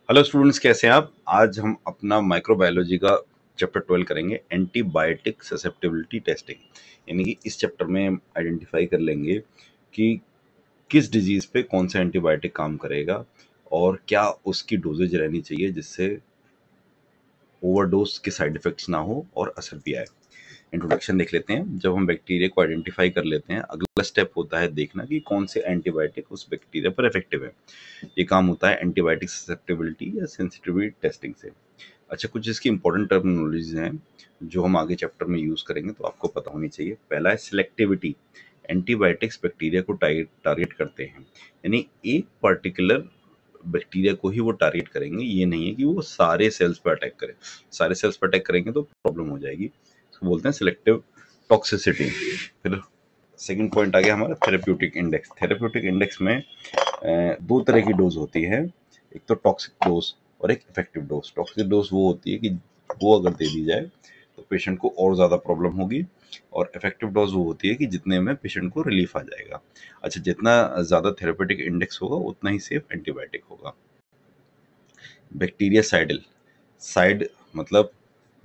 Hello students, कैसे हैं आप। आज हम अपना माइक्रोबायोलॉजी का चैप्टर 12 करेंगे, एंटीबायोटिक ससेप्टेबिलिटी टेस्टिंग। यानी कि इस चैप्टर में हम आइडेंटिफाई कर लेंगे कि किस डिजीज़ पे कौन सा एंटीबायोटिक काम करेगा और क्या उसकी डोजेज रहनी चाहिए जिससे ओवरडोज के साइड इफेक्ट्स ना हो और असर भी आए। इंट्रोडक्शन देख लेते हैं। जब हम बैक्टीरिया को आइडेंटिफाई कर लेते हैं, अगला स्टेप होता है देखना कि कौन से एंटीबायोटिक उस बैक्टीरिया पर इफेक्टिव है। ये काम होता है एंटीबायोटिक ससेप्टेबिलिटी या सेंसिटिविटी टेस्टिंग से। अच्छा, कुछ इसकी इंपॉर्टेंट टर्मिनोलॉजीज हैं जो हम आगे चैप्टर में यूज़ करेंगे, तो आपको पता होनी चाहिए। पहला है सिलेक्टिविटी। एंटीबायोटिक्स बैक्टीरिया को टारगेट करते हैं, यानी एक पर्टिकुलर बैक्टीरिया को ही वो टारगेट करेंगे। ये नहीं है कि वो सारे सेल्स पर अटैक करें। सारे सेल्स पर अटैक करेंगे तो प्रॉब्लम हो जाएगी। इसको बोलते हैं सिलेक्टिव टॉक्सिसिटी। फिर सेकंड पॉइंट आ गया हमारा थेरेप्यूटिक इंडेक्स। थेरेप्यूटिक इंडेक्स में दो तरह की डोज होती है, एक तो टॉक्सिक डोज और एक इफेक्टिव डोज। टॉक्सिक डोज वो होती है कि वो अगर दे दी जाए तो पेशेंट को और ज़्यादा प्रॉब्लम होगी, और इफेक्टिव डोज वो होती है कि जितने में पेशेंट को रिलीफ आ जाएगा। अच्छा, जितना ज़्यादा थेरेप्यूटिक इंडेक्स होगा उतना ही सेफ एंटीबायोटिक होगा। बैक्टीरिया साइड मतलब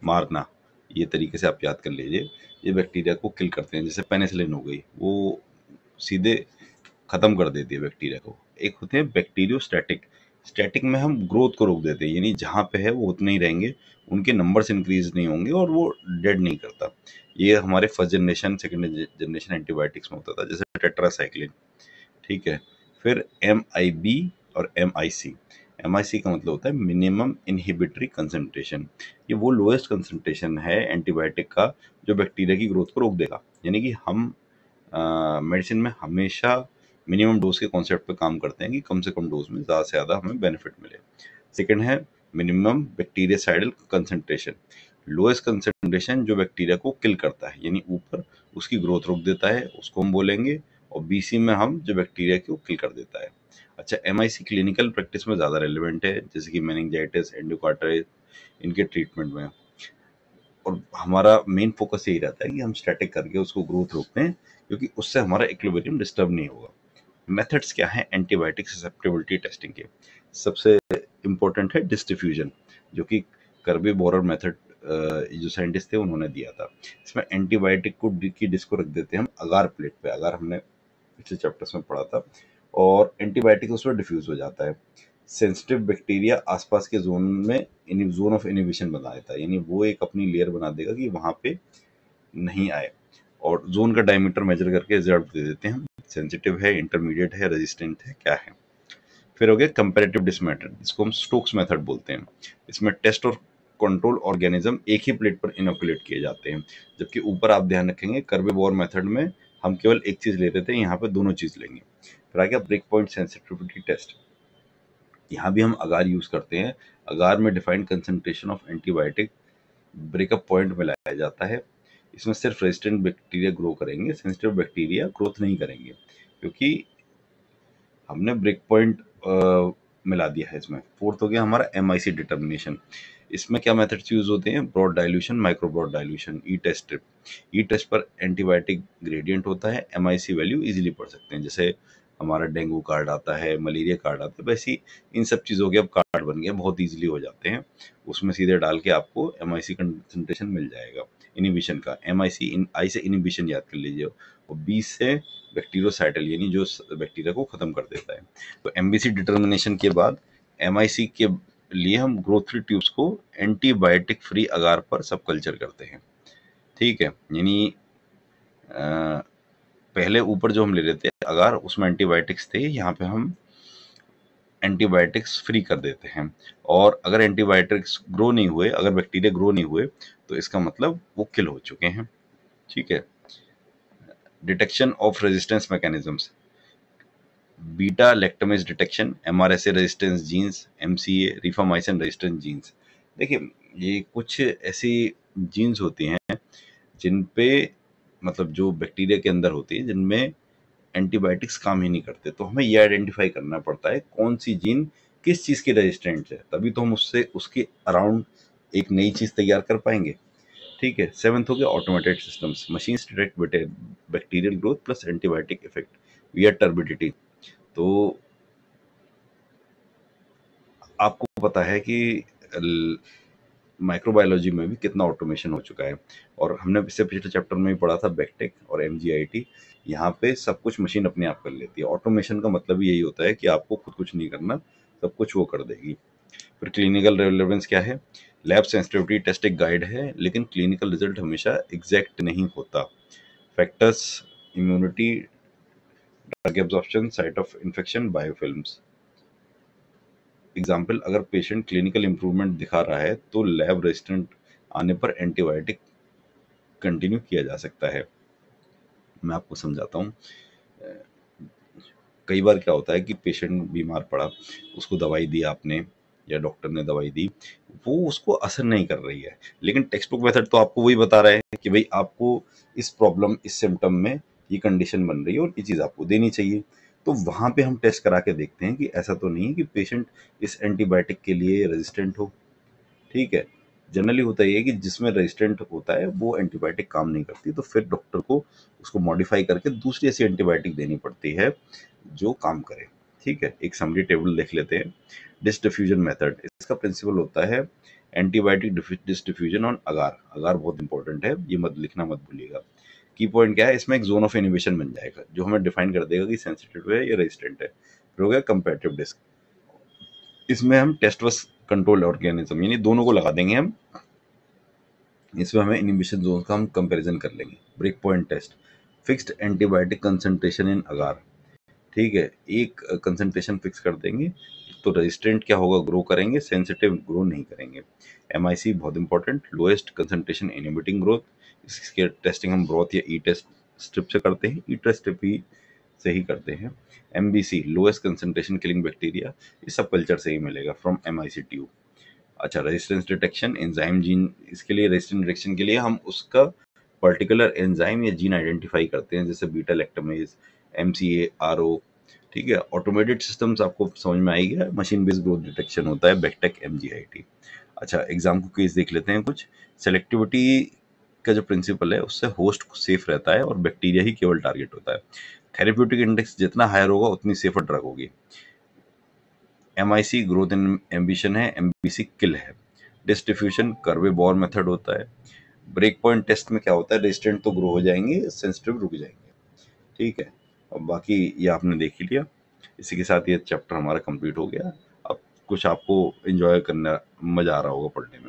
मारना, ये तरीके से आप याद कर लीजिए। ये बैक्टीरिया को किल करते हैं। जैसे पेनिसिलिन हो गई, वो सीधे खत्म कर देती है बैक्टीरिया को। एक होते हैं बैक्टीरियोस्टैटिक। स्टैटिक में हम ग्रोथ को रोक देते हैं, यानी जहाँ पे है वो उतने ही रहेंगे, उनके नंबर्स इंक्रीज नहीं होंगे और वो डेड नहीं करता। ये हमारे first generation second generation antibiotics में होता था, जैसे टेट्रासाइक्लिन। ठीक है। फिर MIB और MIC। MIC का मतलब होता है मिनिमम इनहिबिटरी कंसंट्रेशन। ये वो लोएस्ट कंसंट्रेशन है एंटीबायोटिक का जो बैक्टीरिया की ग्रोथ को रोक देगा। यानी कि हम मेडिसिन में हमेशा मिनिमम डोज के कॉन्सेप्ट पे काम करते हैं कि कम से कम डोज में ज़्यादा से ज़्यादा हमें बेनिफिट मिले। सेकंड है minimum bactericidal concentration. Lowest concentration जो बैक्टीरिया को किल करता है, यानी ऊपर उसकी ग्रोथ रोक देता है, उसको हम बोलेंगे। और BC में हम जो बैक्टीरिया को किल कर देता है। अच्छा, MIC क्लिनिकल प्रैक्टिस में ज़्यादा रेलिवेंट है, जैसे कि मेनिंजाइटिस, एंडोकार्टाइटिस, इनके ट्रीटमेंट में। और हमारा मेन फोकस यही रहता है कि हम स्टैटिक करके उसको ग्रोथ रोकते हैं, क्योंकि उससे हमारा इक्विलिब्रियम डिस्टर्ब नहीं होगा। मेथड्स क्या हैं एंटीबायोटिक ससेप्टेबिलिटी टेस्टिंग के। सबसे इम्पोर्टेंट है डिस्ट्रीफ्यूजन, जो कि कर्बी बोरर मेथड जो साइंटिस्ट थे उन्होंने दिया था। इसमें एंटीबायोटिक को की डिस्क को रख देते हैं हम अगार प्लेट पे, अगार हमने पिछले चैप्टर्स में पढ़ा था, और एंटीबायोटिक उस पर डिफ्यूज हो जाता है। सेंसिटिव बैक्टीरिया आसपास के जोन में जोन ऑफ इनिबिशन बना देता है, यानी वो एक अपनी लेयर बना देगा कि वहाँ पे नहीं आए, और जोन का डायमीटर मेजर करके रिजल्ट दे देते हैं हम, सेंसिटिव है, इंटरमीडिएट है, रेजिस्टेंट है, क्या है। फिर हो गया कंपैरेटिव डिस्क मेथड, जिसको हम स्टोक्स मेथड बोलते हैं। इसमें टेस्ट और कंट्रोल ऑर्गेनिज्म एक ही प्लेट पर इनोकुलेट किए जाते हैं, जबकि ऊपर आप ध्यान रखेंगे कर्बेवोर मेथड में हम केवल एक चीज ले रहे थे, यहाँ पे दोनों चीज लेंगे। फिर आ गया ब्रेक पॉइंट सेंसिटिविटी टेस्ट। यहाँ भी हम अगार यूज करते हैं। अगार में defined concentration of antibiotic breakup point में लाया जाता है। इसमें सिर्फ रेजिस्टेंट बैक्टीरिया ग्रो करेंगे, सेंसिटिव बैक्टीरिया ग्रोथ नहीं करेंगे, क्योंकि हमने ब्रेक पॉइंट मिला दिया है इसमें। फोर्थ हो गया हमारा MIC डिटर्मिनेशन। इसमें क्या मेथड्स यूज होते हैं, broth dilution, micro broth dilution, E test strip. E test पर एंटीबायोटिक ग्रेडियंट होता है, MIC वैल्यू इजीली पढ़ सकते हैं। जैसे हमारा डेंगू कार्ड आता है, मलेरिया कार्ड आता है, वैसे ही इन सब चीज़ों के अब कार्ड बन गए, बहुत ईजिली हो जाते हैं। उसमें सीधे डाल के आपको MIC कंसंट्रेशन मिल जाएगा। इनिबिशन का MIC, आई से इनिबिशन याद कर लीजिए, और 20 से बैक्टीरियोसाइटल, यानी जो बैक्टीरिया को खत्म कर देता है। तो MBC डिटर्मिनेशन के बाद MIC के लिए हम ग्रोथरी ट्यूब्स को एंटीबायोटिक फ्री अगार पर सब कल्चर करते हैं। ठीक है, यानी पहले ऊपर जो हम ले लेते हैं अगार, उसमें एंटीबायोटिक्स थे, यहाँ पे हम एंटीबायोटिक्स फ्री कर देते हैं। और अगर एंटीबायोटिक्स ग्रो नहीं हुए, अगर बैक्टीरिया ग्रो नहीं हुए, तो इसका मतलब वो किल हो चुके हैं। ठीक है। Detection of resistance mechanisms, beta lactamase detection, MRSA resistance genes, MCA rifamycin resistance genes. देखिए, ये कुछ ऐसी जीन्स होती हैं जिन पे मतलब जो बैक्टीरिया के अंदर होती है, जिनमें एंटीबायोटिक्स काम ही नहीं करते, तो हमें ये आइडेंटिफाई करना पड़ता है कौन सी जीन किस चीज़ की रेजिस्टेंट है, तभी तो हम उससे उसके अराउंड एक नई चीज़ तैयार कर पाएंगे। ठीक है। सेवंथ हो गया automated systems, machines detect bacterial growth plus antibiotic effect विया टर्बिडिटी। तो आपको पता है कि माइक्रोबायोलॉजी में भी कितना ऑटोमेशन हो चुका है, और हमने इससे पिछले चैप्टर में भी पढ़ा था बैकटेक और एमजीआईटी। यहाँ पे सब कुछ मशीन अपने आप कर लेती है। ऑटोमेशन का मतलब ही यही होता है कि आपको खुद कुछ नहीं करना, सब कुछ वो कर देगी। फिर क्लिनिकल रेलेवेंस क्या है? लैब सेंसिटिविटी टेस्ट एक गाइड है, लेकिन क्लिनिकल रिजल्ट हमेशा एग्जैक्ट नहीं होता। Factors: immunity, drug absorption, site of infection, biofilms. Example: अगर पेशेंट क्लिनिकल इंप्रूवमेंट दिखा रहा है तो लैब रेजिस्टेंट आने पर एंटीबायोटिक कंटिन्यू किया जा सकता है। मैं आपको समझाता हूँ। कई बार क्या होता है कि पेशेंट बीमार पड़ा, उसको दवाई दी आपने या डॉक्टर ने दवाई दी, वो उसको असर नहीं कर रही है, लेकिन टेक्स्ट बुक मेथड तो आपको वही बता रहा है कि भाई आपको इस प्रॉब्लम, इस सिम्टम में ये कंडीशन बन रही है और ये चीज़ आपको देनी चाहिए। तो वहाँ पे हम टेस्ट करा के देखते हैं कि ऐसा तो नहीं है कि पेशेंट इस एंटीबायोटिक के लिए रेजिस्टेंट हो। ठीक है। जनरली होता ये है कि जिसमें रेजिस्टेंट होता है वो एंटीबायोटिक काम नहीं करती, तो फिर डॉक्टर को उसको मॉडिफाई करके दूसरी ऐसी एंटीबायोटिक देनी पड़ती है जो काम करे। ठीक है, एक समरी टेबल देख लेते हैं। डिस डिफ्यूजन मेथड, इसका प्रिंसिपल होता है एंटीबायोटिक डिस डिफ्यूजन ऑन अगार। अगार बहुत इंपॉर्टेंट है, ये मत लिखना, मत भूलिएगा। की पॉइंट क्या है, इसमें एक जोन ऑफ इनिबिशन बन जाएगा जो हमें डिफाइन कर देगा कि सेंसिटिव है या रेजिस्टेंट है। फिर हो गया कंपैरेटिव डिस्क, इसमें हम टेस्ट बस कंट्रोल ऑर्गेनिज्म यानी दोनों को लगा देंगे हम, इसमें हमें इनिबिशन जोन का हम कंपैरिजन कर लेंगे। Break point test, fixed antibiotic concentration in agar. ठीक है, एक कंसंट्रेशन फिक्स कर देंगे तो रेजिस्टेंट क्या होगा, ग्रो करेंगे, सेंसिटिव ग्रो नहीं करेंगे। एमआईसी बहुत important, lowest concentration inhibiting growth. इसके टेस्टिंग हम ब्रॉथ या ई टेस्ट स्ट्रिप से करते हैं, ई टेस्ट स्ट्रिप ही से ही करते हैं। MBC, lowest concentration killing bacteria, ये सब कल्चर से ही मिलेगा फ्रॉम एमआईसी ट्यूब। अच्छा, रेजिस्टेंस डिटेक्शन, एंजाइम जीन, इसके लिए रेजिस्टेंस डिटेक्शन के लिए हम उसका पर्टिकुलर एंजाइम या जीन आइडेंटिफाई करते हैं, जैसे बीटा लैक्टमेज, एमसीए, आरओ। ठीक है, ऑटोमेटेड सिस्टम्स आपको समझ में आई गया, मशीन बेस्ड ग्रोथ डिटेक्शन होता है, बैकटेक, एमजीआईटी। अच्छा, एग्जाम को केस देख लेते हैं कुछ। सेलेक्टिविटी का जो प्रिंसिपल है उससे होस्ट सेफ रहता है और बैक्टीरिया ही केवल टारगेट होता है। थेरेप्यूटिक इंडेक्स जितना हायर होगा उतनी सेफर ड्रग होगी। एमआईसी ग्रोथ इन एम्बिशन है, एमबीसी किल है। डिस्ट्रीब्यूशन कर्वे बॉर मेथड होता है। ब्रेक पॉइंट टेस्ट में क्या होता है, रेजिस्टेंट तो ग्रो हो जाएंगे, सेंसिटिव रुक जाएंगे। ठीक है, अब बाकी ये आपने देख ही लिया। इसी के साथ ये चैप्टर हमारा कंप्लीट हो गया। अब कुछ आपको एंजॉय करना, मजा आ रहा होगा पढ़ने में।